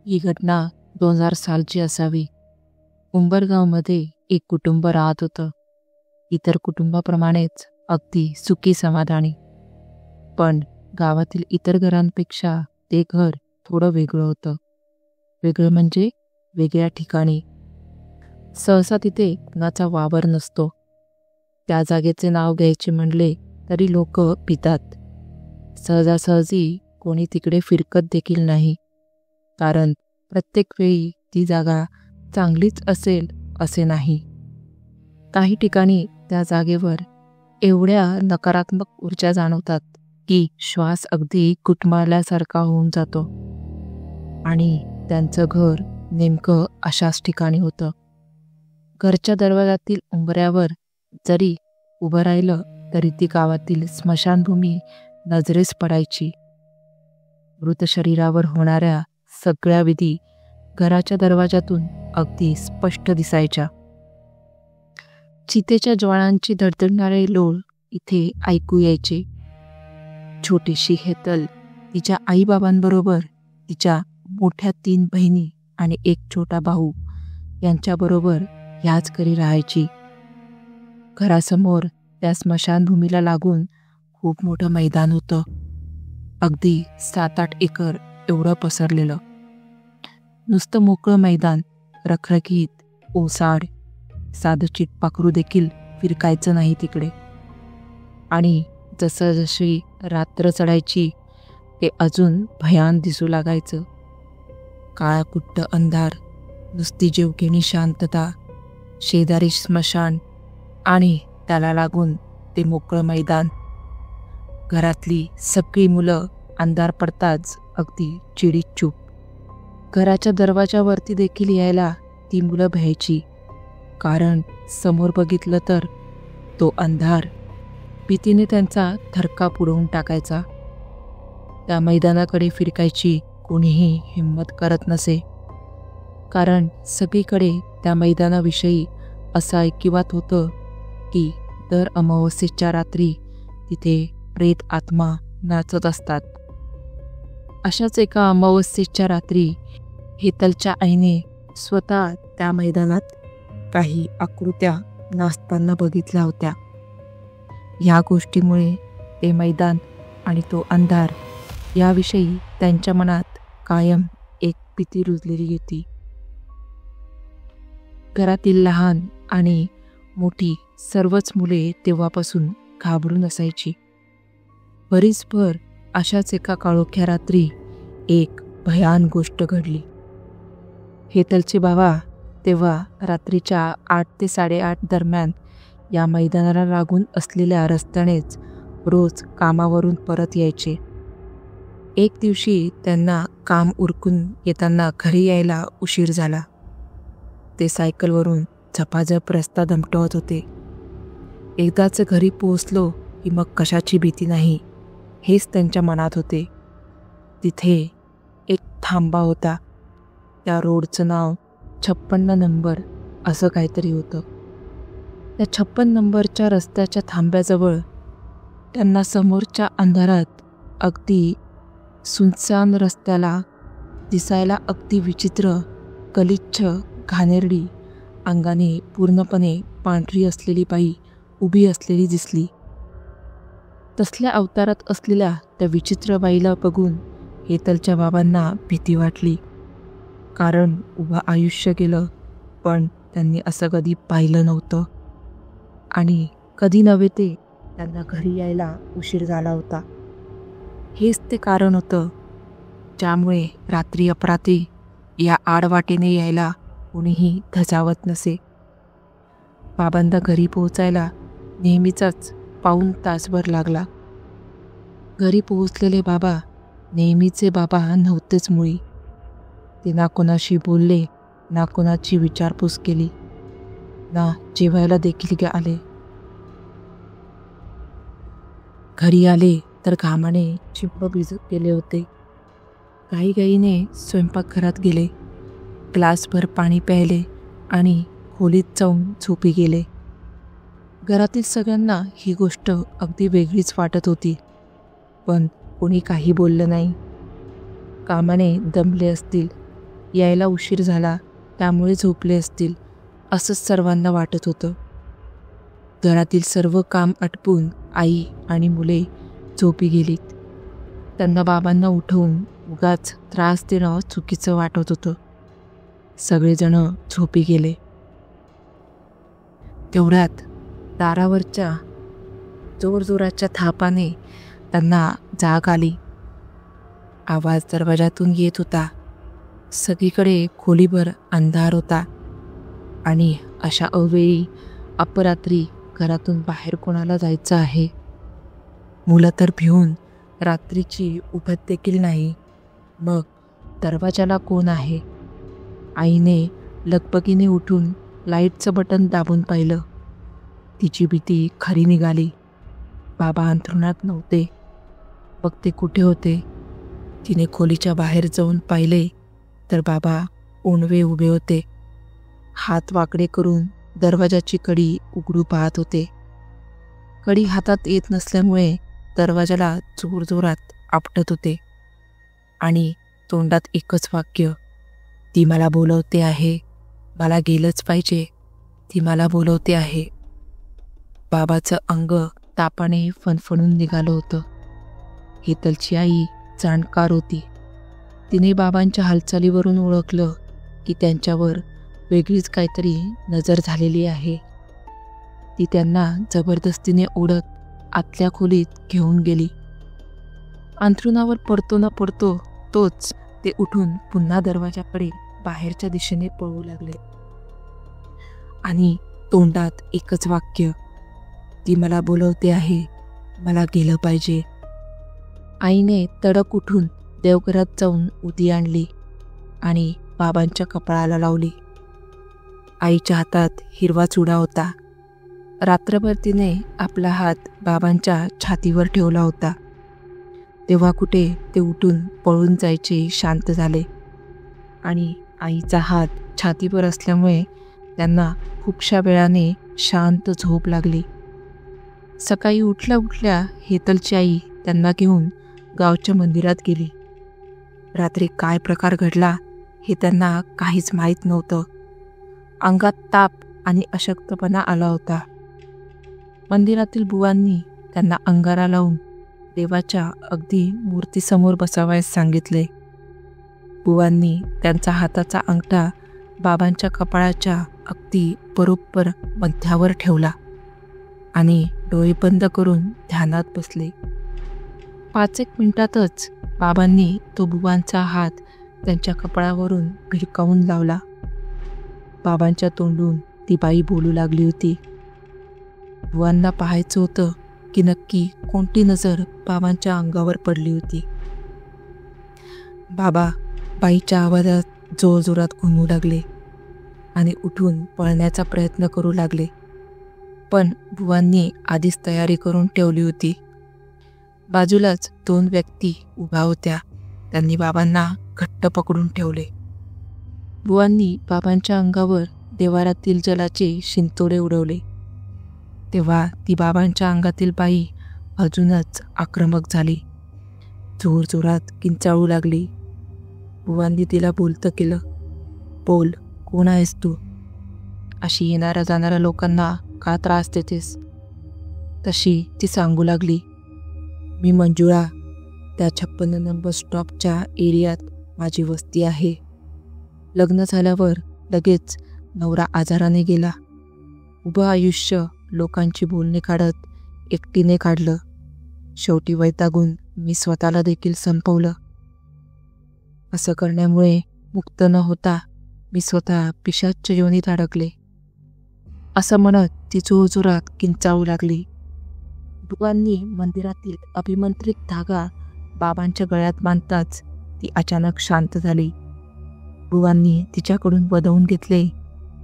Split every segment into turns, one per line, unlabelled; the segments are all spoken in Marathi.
ही घटना 2000 सालची असावी. उंबरगावमध्ये एक कुटुंब राहत होतं. इतर कुटुंबाप्रमाणेच अगदी सुखी समाधानी. पण गावातील इतर घरांपेक्षा ते घर थोडं वेगळं होतं. वेगळं म्हणजे वेगळ्या ठिकाणी. सहसा तिथे कुणाचा वावर नसतो. त्या जागेचे नाव घ्यायचे म्हणले तरी लोक पितात. सहजासहजी कोणी तिकडे फिरकत देखील नाही, कारण प्रत्येक वेळी ती जागा चांगलीच असेल असे नाही. काही ठिकाणी त्या जागेवर एवढ्या नकारात्मक ऊर्जा जाणवतात की श्वास अगदी गुटमारल्यासारखा होऊन जातो. आणि त्यांचं घर नेमकं अशाच ठिकाणी होतं. घरच्या दरवाजातील उंबऱ्यावर जरी उभं राहिलं तरी ती गावातील स्मशानभूमी नजरेस पडायची. मृत शरीरावर होणाऱ्या सगळ्या विधी घराच्या दरवाजातून अगदी स्पष्ट दिसायच्या. चितेच्या ज्वाळांची धडधडणारे लोळ इथे ऐकू यायचे. छोटीशी हेतल तिच्या आईबाबांबरोबर तिच्या मोठ्या 3 बहिणी आणि एक छोटा भाऊ यांच्याबरोबर ह्याच घरी राहायची. घरासमोर त्या स्मशानभूमीला लागून खूप मोठं मैदान होतं. अगदी 7-8 एकर एवढं पसरलेलं. नुसतं मोकळं मैदान, रखरखीत, ओसाड, साधं चिटपाखरू देखील फिरकायचं नाही तिकडे. आणि जशी रात्र चढायची ते अजून भयान दिसू लागायचं. काळाकुट्ट अंधार, नुसती जीवघेणी शांतता, शेजारी स्मशान आणि त्याला लागून ते मोकळं मैदान. घरातली सगळी मुलं अंधार पडताच अगदी चिडीत चूप. घराच्या दरवाजावरती देखील यायला ती मुलं भ्यायची, कारण समोर बघितलं तर तो अंधार भीतीने त्यांचा थरकाप उडवून टाकायचा. त्या मैदानाकडे फिरकायची कोणीही हिंमत करत नसे, कारण सगळीकडे त्या मैदानाविषयी असं ऐकिवात होतं की दर अमावस्येच्या रात्री तिथे प्रेत आत्मा नाचत असतात. अशाच एका अमावस्येच्या रात्री हेतलच्या आईने स्वतः त्या मैदानात काही आकृत्या नाचताना बघितल्या होत्या. ह्या गोष्टीमुळे ते मैदान आणि तो अंधार याविषयी त्यांच्या मनात कायम एक भीती रुजलेली होती. घरातील लहान आणि मोठी सर्वच मुले तेव्हापासून घाबरून असायची. बरीचभर अशाच एका काळोख्या रात्री एक भयान गोष्ट घडली. हेतलचे बाबा तेव्हा रात्रीच्या 8 ते 8:30 दरम्यान या मैदानाला लागून असलेल्या रस्त्यानेच रोज कामावरून परत यायचे. एक दिवशी त्यांना काम उरकून येताना घरी यायला उशीर झाला. ते सायकलवरून झपाझप रस्ता दमटवत होते. एकदाच घरी पोहोचलो की मग कशाची भीती नाही, हेच त्यांच्या मनात होते. तिथे एक थांबा होता. त्या रोडचं नाव 56 नंबर असं काहीतरी होतं. त्या 56 नंबरच्या रस्त्याच्या थांब्याजवळ त्यांना समोरच्या अंधारात अगदी सुनसान रस्त्याला दिसायला अगदी विचित्र, गलिच्छ, घाणेरडी, अंगाने पूर्णपणे पांढरी असलेली बाई उभी असलेली दिसली. तसल्या अवतारात असलेल्या त्या विचित्र बाईला बघून हेतलच्या बाबांना भीती वाटली, कारण उभं आयुष्य गेलं पण त्यांनी असं कधी पाहिलं नव्हतं. आणि कधी नव्हे ते त्यांना घरी यायला उशीर झाला होता. हेच ते कारण होतं ज्यामुळे रात्री अपरात्री या आडवाटेने यायला कोणीही धजावत नसे. बाबांना घरी पोहोचायला नेहमीचाच पाऊण तासभर लागला. घरी पोहोचलेले बाबा नेहमीचे बाबा नव्हतेच मुळी. ते ना कोणाशी बोलले, ना कोणाची विचारपूस केली, ना जेवायला देखील आले. घरी आले तर घामाने चिंब भिजत गेले होते. घाईघाईने स्वयंपाकघरात गेले, ग्लासभर पाणी प्यायले आणि खोलीत जाऊन झोपी गेले. घरातील सगळ्यांना ही गोष्ट अगदी वेगळीच वाटत होती, पण कोणी काही बोललं नाही. कामाने दमले असतील यायला उशीर झाला त्यामुळे झोपले असतील असंच सर्वांना वाटत होतं. घरातील सर्व काम आटपून आई आणि मुले झोपी गेलीत. त्यांना बाबांना उठवून उगाच त्रास देणं चुकीचं वाटत होतं. सगळेजण झोपी गेले. तेवढ्यात दारावरच्या जोरजोराच्या थापाने त्यांना जाग आली. आवाज दरवाजातून येत होता. सगळीकडे खोलीभर अंधार होता आणि अशा अवेळी अपरात्री घरातून बाहेर कोणाला जायचं आहे. मुलं तर भिवून रात्रीची उठत देखील नाही. मग दरवाजाला कोण आहे? आईने लगबगीने उठून लाईटचं बटन दाबून पाहिलं. तिची भीती खरी निघाली. बाबा अंथरुणात नव्हते. मग ते कुठे होते? तिने खोलीच्या बाहेर जाऊन पाहिले तर बाबा ओणवे उभे होते. हात वाकडे करून दरवाजाची कडी उघडू पाहत होते. कडी हातात येत नसल्यामुळे दरवाजाला जोरजोरात आपटत होते आणि तोंडात एकच वाक्य, ती मला बोलवते आहे, मला गेलंच पाहिजे, ती मला बोलवते आहे. बाबाचं अंग तापाने फणफणून निघालं होतं. हेतलची आई जाणकार होती. तिने बाबांच्या हालचालीवरून ओळखलं की त्यांच्यावर वेगळीच काहीतरी नजर झालेली आहे. ती त्यांना जबरदस्तीने ओढत आतल्या खोलीत घेऊन गेली. अंथरुणावर पडतो न पडतो तोच ते उठून पुन्हा दरवाजाकडे बाहेरच्या दिशेने पळू लागले आणि तोंडात एकच वाक्य, ती मला बोलवते आहे, मला गेलं पाहिजे. आईने तडक उठून देवघरात जाऊन उदी आणली आणि बाबांच्या कपाळाला लावली. आईच्या हातात हिरवा चुडा होता. रात्रभर तिने आपला हात बाबांच्या छातीवर ठेवला होता. तेव्हा कुठे ते उठून पळून जायचे शांत झाले आणि आईचा हात छातीवर असल्यामुळे त्यांना खूपशा वेळाने शांत झोप लागली. सकाळी उठल्या उठल्या हेतलची आई त्यांना घेऊन गावच्या मंदिरात गेली. रात्री काय प्रकार घडला हे त्यांना काहीच माहीत नव्हतं. अंगात ताप आणि अशक्तपणा आला होता. मंदिरातील बुवांनी त्यांना अंगारा लावून देवाच्या अगदी मूर्तीसमोर बसावयास सांगितले. बुवांनी त्यांचा हाताचा अंगठा बाबांच्या कपाळाच्या अगदी बरोबर मध्यावर ठेवला आणि डोळे बंद करून ध्यानात बसले. 5 मिनिटातच बाबांनी तो बुवांचा हात त्यांच्या कपाळावरून भिरकावून लावला. बाबांच्या तोंडून ती बाई बोलू लागली होती. बुवांना पाहायचं होतं की नक्की कोणती नजर बाबांच्या अंगावर पडली होती. बाबा बाईच्या आवाजात जोरजोरात घुमू लागले आणि उठून पळण्याचा प्रयत्न करू लागले. पण बुवांनी आधीच तयारी करून ठेवली होती. बाजूलाच 2 व्यक्ती उभ्या होत्या. त्यांनी बाबांना घट्ट पकडून ठेवले. बुवांनी बाबांच्या अंगावर देवारातील जलाचे शिंतोडे उडवले. तेव्हा ती बाबांच्या अंगातील बाई अजूनच आक्रमक झाली. जोरजोरात किंचाळू लागली. बुवांनी तिला बोलतं केलं, बोल, कोण आहेस तू? अशी येणाऱ्या जाणाऱ्या लोकांना का त्रास देतेस? तशी ती सांगू लागली, मी मंजुळा, त्या 56 नंबर स्टॉपच्या एरियात माझी वस्ती आहे. लग्न झाल्यावर लगेच नवरा आजाराने गेला. उभं आयुष्य लोकांची बोलणी काढत एकटीने काढलं. शेवटी वैतागून मी स्वतःला देखील संपवलं. असं करण्यामुळे मुक्त न होता मी स्वतः पिशाच्च योनीत अडकले. असं म्हणत ती जोरजोरात किंचाळू लागली. बुवांनी मंदिरातील अभिमंत्रित धागा बाबांच्या गळ्यात बांधताच ती अचानक शांत झाली. बुवांनी तिच्याकडून वदवून घेतले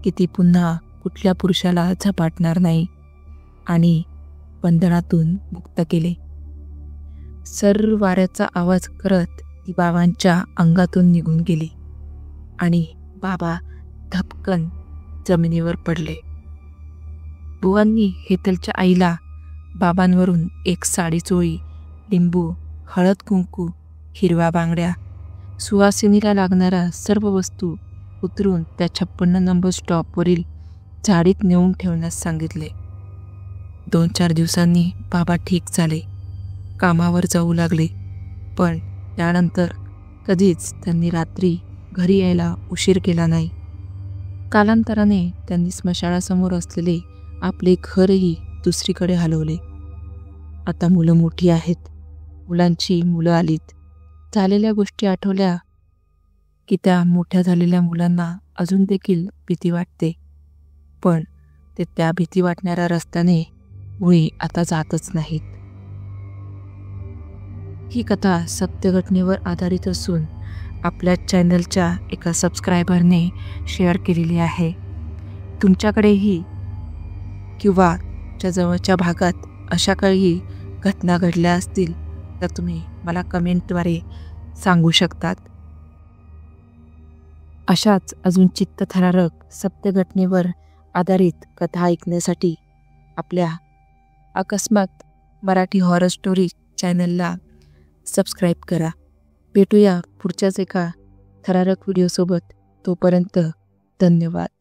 की ती पुन्हा कुठल्या पुरुषाला झपाटणार नाही आणि बंधनातून मुक्त केले. सर्र वाऱ्याचा आवाज करत ती बाबांच्या अंगातून निघून गेली आणि बाबा धपकन जमिनीवर पडले. बुवांनी हेतलच्या आईला बाबांवरून एक साडी चोळी, लिंबू, हळद कुंकू, हिरव्या बांगड्या सुहासिनीला लागणाऱ्या सर्व वस्तू उतरून त्या 56 नंबर स्टॉपवरील झाडीत नेऊन ठेवण्यास सांगितले. 2-4 दिवसांनी बाबा ठीक झाले, कामावर जाऊ लागले. पण त्यानंतर कधीच त्यांनी रात्री घरी यायला उशीर केला नाही. कालांतराने त्यांनी स्मशानासमोर असलेले आपले घरही दुसरीकडे हलवले. आता मुलं मोठी आहेत, मुलांची मुलं आलीत. झालेल्या गोष्टी आठवल्या की त्या मोठ्या झालेल्या मुलांना अजून देखील भीती वाटते. पण ते त्या भीती वाटणाऱ्या रस्त्याने मुळी आता जातच नाहीत. ही कथा सत्य घटनेवर आधारित असून आपल्या चॅनलच्या एका सबस्क्रायबरने शेअर केलेली आहे. तुमच्याकडेही किंवा च्या जवळच्या भागात अशा काही घटना घडल्या असतील तर तुम्ही मला कमेंटद्वारे सांगू शकतात. अशाच अजून चित्तथरारक सत्य घटनेवर आधारित कथा ऐकण्यासाठी आपल्या अकस्मात मराठी हॉरर स्टोरी चॅनलला सबस्क्राईब करा. भेटूया पुढच्याच एका थरारक व्हिडिओसोबत. तोपर्यंत धन्यवाद.